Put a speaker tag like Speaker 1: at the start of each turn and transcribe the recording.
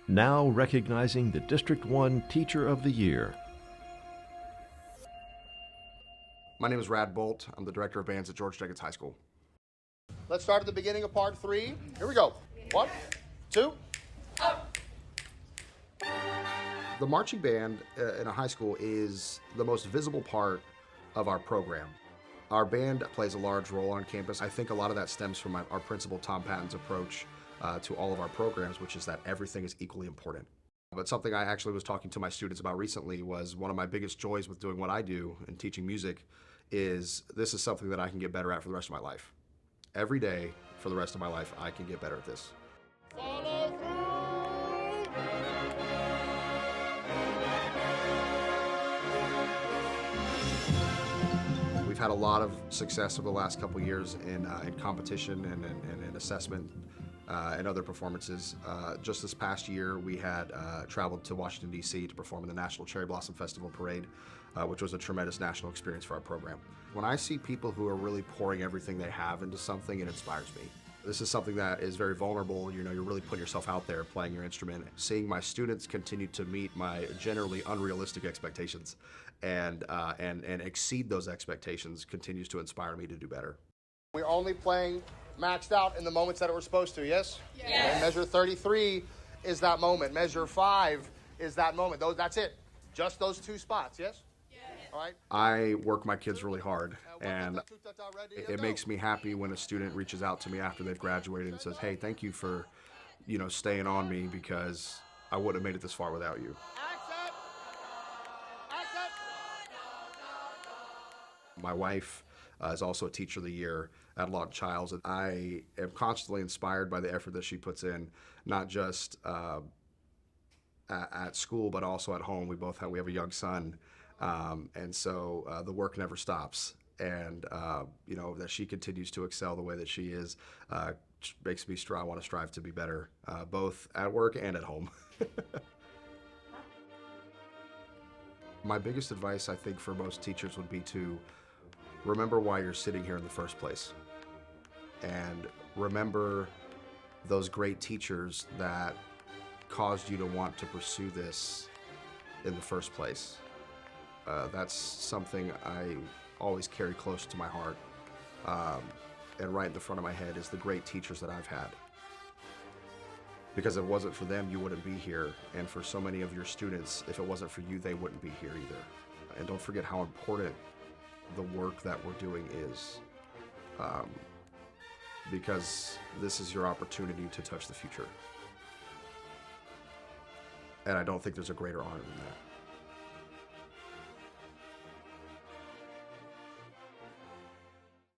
Speaker 1: Now recognizing the District 1 Teacher of the Year.
Speaker 2: My name is Rad Bolt. I'm the Director of Bands at George Jenkins High School.
Speaker 3: Let's start at the beginning of part 3. Here we go. 1, 2.
Speaker 2: The marching band in a high school is the most visible part of our program. Our band plays a large role on campus. I think a lot of that stems from our principal, Tom Patton's approach to all of our programs, which is that everything is equally important. But something I actually was talking to my students about recently was one of my biggest joys with doing what I do and teaching music is this is something that I can get better at for the rest of my life. Every day for the rest of my life, I can get better at this.
Speaker 3: Follow through.
Speaker 2: We've had a lot of success over the last couple of years in competition and in assessment and other performances. Just this past year, we had traveled to Washington, D.C. to perform in the National Cherry Blossom Festival Parade, which was a tremendous national experience for our program. When I see people who are really pouring everything they have into something, it inspires me. This is something that is very vulnerable. You know, you're really putting yourself out there playing your instrument. Seeing my students continue to meet my generally unrealistic expectations and exceed those expectations continues to inspire me to do better.
Speaker 3: We're only playing maxed out in the moments that we're supposed to, yes?
Speaker 4: Yes.
Speaker 3: And measure 33 is that moment. Measure 5 is that moment. That's it. Just those 2 spots, yes? All right.
Speaker 2: I work my kids really hard, and it makes me happy when a student reaches out to me after they've graduated and says, "Hey, thank you for, staying on me because I wouldn't have made it this far without you."
Speaker 3: Accent.
Speaker 2: My wife is also a Teacher of the Year at Lawton Childs. I am constantly inspired by the effort that she puts in, not just at school, but also at home. We have a young son. And so the work never stops, and that she continues to excel the way that she is makes me want to strive to be better, both at work and at home. My biggest advice, I think, for most teachers would be to remember why you're sitting here in the first place, and remember those great teachers that caused you to want to pursue this in the first place. That's something I always carry close to my heart. And right in the front of my head is the great teachers that I've had. Because if it wasn't for them, you wouldn't be here. And for so many of your students, if it wasn't for you, they wouldn't be here either. And don't forget how important the work that we're doing is. Because this is your opportunity to touch the future. And I don't think there's a greater honor than that.